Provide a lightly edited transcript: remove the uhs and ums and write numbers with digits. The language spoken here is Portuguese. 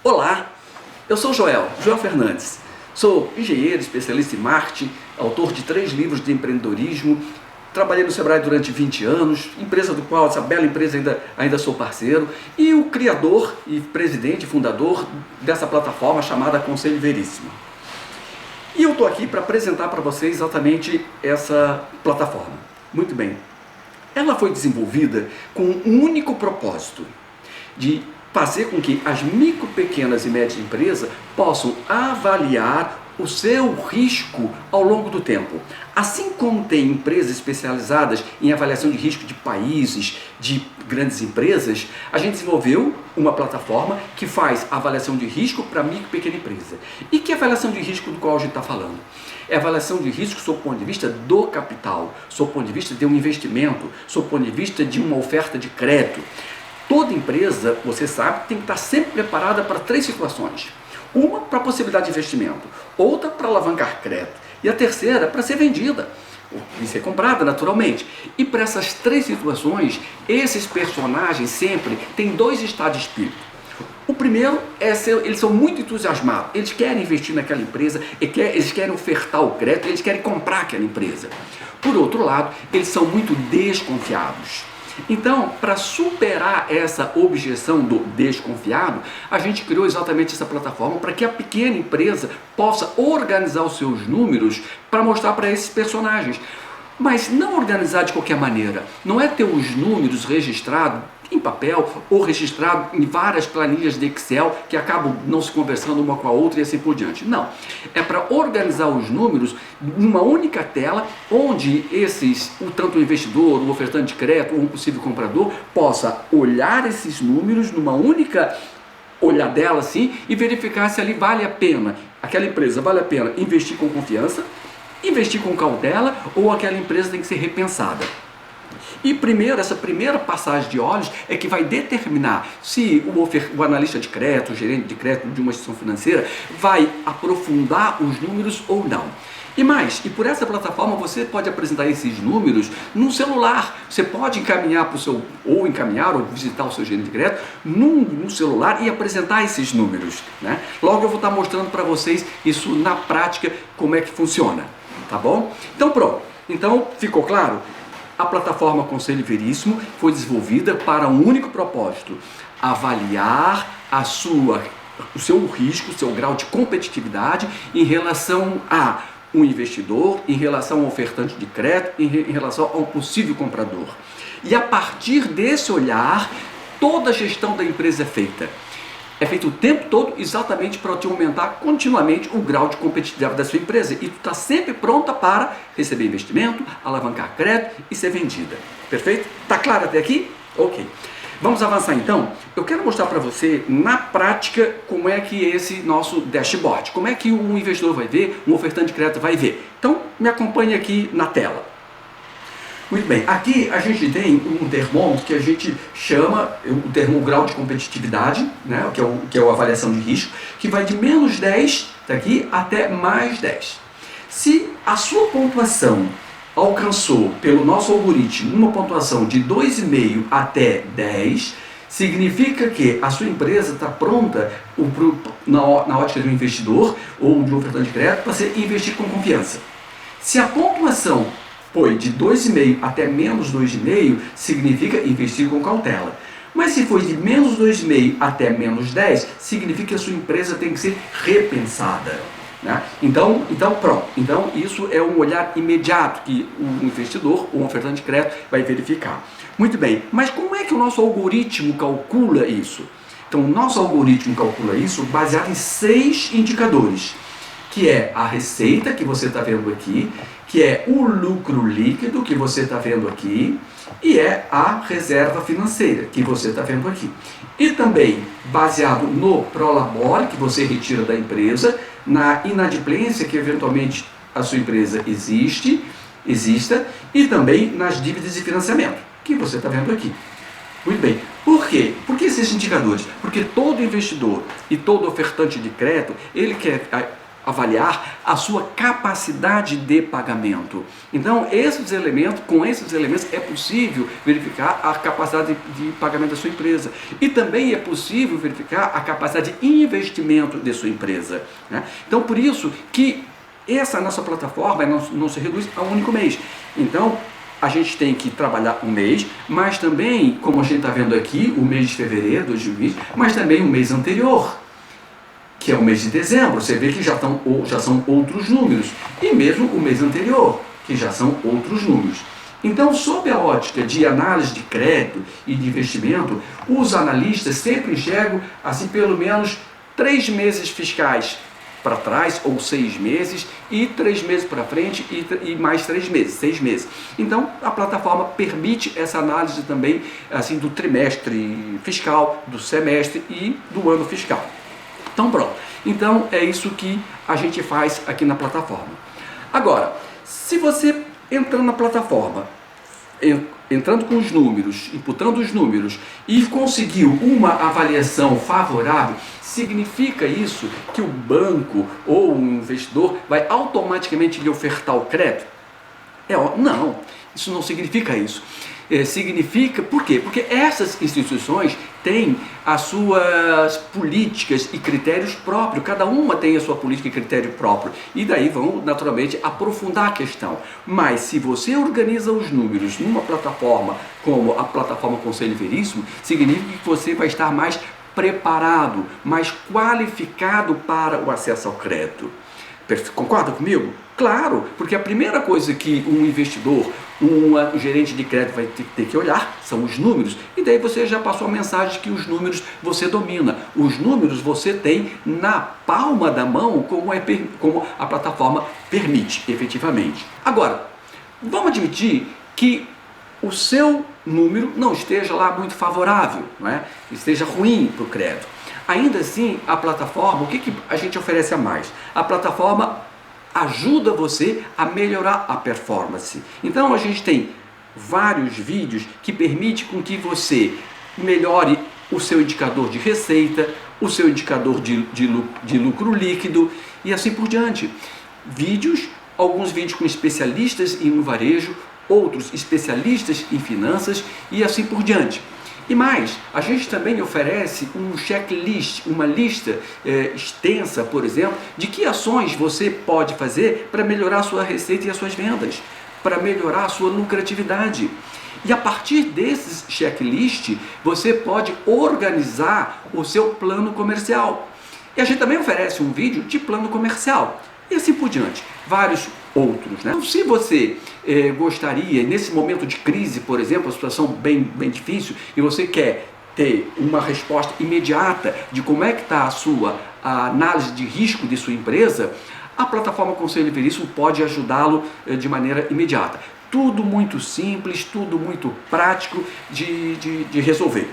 Olá, eu sou Joel Fernandes, sou engenheiro, especialista em marketing, autor de 3 livros de empreendedorismo, trabalhei no Sebrae durante 20 anos, empresa do qual, essa bela empresa ainda sou parceiro, e o criador e presidente, fundador dessa plataforma chamada Conselho Veríssimo. E eu estou aqui para apresentar para vocês exatamente essa plataforma. Muito bem, ela foi desenvolvida com um único propósito, de fazer com que as micro, pequenas e médias empresas possam avaliar o seu risco ao longo do tempo. Assim como tem empresas especializadas em avaliação de risco de países, de grandes empresas, a gente desenvolveu uma plataforma que faz avaliação de risco para micro e pequena empresa. E que avaliação de risco do qual a gente está falando? É avaliação de risco sob o ponto de vista do capital, sob o ponto de vista de um investimento, sob o ponto de vista de uma oferta de crédito. Toda empresa, você sabe, tem que estar sempre preparada para 3 situações. Uma para a possibilidade de investimento, outra para alavancar crédito e a terceira para ser vendida e ser comprada naturalmente. E para essas 3 situações, esses personagens sempre têm 2 estados de espírito. O primeiro é eles são muito entusiasmados, eles querem investir naquela empresa, eles querem ofertar o crédito, eles querem comprar aquela empresa. Por outro lado, eles são muito desconfiados. Então, para superar essa objeção do desconfiado, a gente criou exatamente essa plataforma para que a pequena empresa possa organizar os seus números para mostrar para esses personagens. Mas não organizar de qualquer maneira, não é ter os números registrados em papel ou registrado em várias planilhas de Excel que acabam não se conversando uma com a outra e assim por diante. Não, é para organizar os números numa única tela onde tanto o investidor, o ofertante de crédito ou um possível comprador possa olhar esses números numa única olhadela assim e verificar se ali vale a pena, aquela empresa vale a pena investir com confiança, investir com cautela ou aquela empresa tem que ser repensada. E essa primeira passagem de olhos é que vai determinar se o analista de crédito, o gerente de crédito de uma instituição financeira vai aprofundar os números ou não. E por essa plataforma você pode apresentar esses números no celular. Você pode encaminhar ou visitar o seu gerente de crédito no celular e apresentar esses números, né? Logo eu vou estar mostrando para vocês isso na prática, como é que funciona, tá bom? Então pronto, então ficou claro? A plataforma Conselho Veríssimo foi desenvolvida para um único propósito: avaliar o seu risco, o seu grau de competitividade em relação a um investidor, em relação ao ofertante de crédito, em relação ao possível comprador. E a partir desse olhar, toda a gestão da empresa é feita. É feito o tempo todo exatamente para te aumentar continuamente o grau de competitividade da sua empresa. E tu está sempre pronta para receber investimento, alavancar crédito e ser vendida. Perfeito? Está claro até aqui? Ok. Vamos avançar então? Eu quero mostrar para você na prática como é que esse nosso dashboard, como é que um investidor vai ver, um ofertante de crédito vai ver. Então me acompanhe aqui na tela. Muito bem, aqui a gente tem um termômetro que a gente chama o grau de competitividade, né, que é a avaliação de risco, que vai de menos 10 daqui até mais 10. Se a sua pontuação alcançou, pelo nosso algoritmo, uma pontuação de 2,5 até 10, significa que a sua empresa está pronta na ótica de um investidor ou de um ofertante de crédito para você investir com confiança. Se a pontuação foi de 2,5 até menos 2,5, significa investir com cautela. Mas se foi de menos 2,5 até menos 10, significa que a sua empresa tem que ser repensada, né? Então pronto. Então isso é um olhar imediato que o investidor ou um ofertante de crédito vai verificar. Muito bem, mas como é que o nosso algoritmo calcula isso? Então o nosso algoritmo calcula isso baseado em 6 indicadores, que é a receita que você está vendo aqui, que é o lucro líquido que você está vendo aqui e é a reserva financeira que você está vendo aqui. E também baseado no prolabore que você retira da empresa, na inadimplência que eventualmente a sua empresa exista e também nas dívidas de financiamento que você está vendo aqui. Muito bem. Por quê? Por que esses indicadores? Porque todo investidor e todo ofertante de crédito, ele quer avaliar a sua capacidade de pagamento. Então, com esses elementos é possível verificar a capacidade de pagamento da sua empresa. E também é possível verificar a capacidade de investimento de sua empresa, né? Então, por isso que essa nossa plataforma não se reduz a um único mês. Então, a gente tem que trabalhar um mês, mas também, como a gente está vendo aqui, o mês de fevereiro de 2020, mas também o mês anterior, que é o mês de dezembro. Você vê que já são outros números. E mesmo o mês anterior, que já são outros números. Então, sob a ótica de análise de crédito e de investimento, os analistas sempre enxergam, assim, pelo menos 3 meses fiscais para trás, ou 6 meses, e 3 meses para frente, e mais 3 meses, 6 meses. Então, a plataforma permite essa análise também, assim, do trimestre fiscal, do semestre e do ano fiscal. Então, pronto. Então, é isso que a gente faz aqui na plataforma. Agora, se você entrando na plataforma, entrando com os números, imputando os números e conseguiu uma avaliação favorável, significa isso que o banco ou o investidor vai automaticamente lhe ofertar o crédito? Não, isso não significa isso. Significa, por quê? Porque essas instituições têm as suas políticas e critérios próprios, cada uma tem a sua política e critério próprio, e daí vão naturalmente aprofundar a questão. Mas se você organiza os números numa plataforma como a plataforma Conselho Veríssimo, significa que você vai estar mais preparado, mais qualificado para o acesso ao crédito. Concorda comigo? Claro, porque a primeira coisa que um investidor, um gerente de crédito vai ter que olhar são os números, e daí você já passou a mensagem que os números você domina. Os números você tem na palma da mão, como a plataforma permite, efetivamente. Agora, vamos admitir que o seu número não esteja lá muito favorável, não é? Esteja ruim para o crédito. Ainda assim, a plataforma, o que a gente oferece a mais? A plataforma ajuda você a melhorar a performance. Então, a gente tem vários vídeos que permitem com que você melhore o seu indicador de receita, o seu indicador de lucro líquido e assim por diante. Alguns vídeos com especialistas em varejo, outros especialistas em finanças e assim por diante. E mais, a gente também oferece um checklist, uma lista extensa, por exemplo, de que ações você pode fazer para melhorar a sua receita e as suas vendas, para melhorar a sua lucratividade. E a partir desses checklist, você pode organizar o seu plano comercial. E a gente também oferece um vídeo de plano comercial. E assim por diante, vários outros, né? Então, se você gostaria, nesse momento de crise, por exemplo, a situação bem difícil, e você quer ter uma resposta imediata de como é que está a análise de risco de sua empresa, a plataforma Conselho Veríssimo pode ajudá-lo de maneira imediata. Tudo muito simples, tudo muito prático de resolver.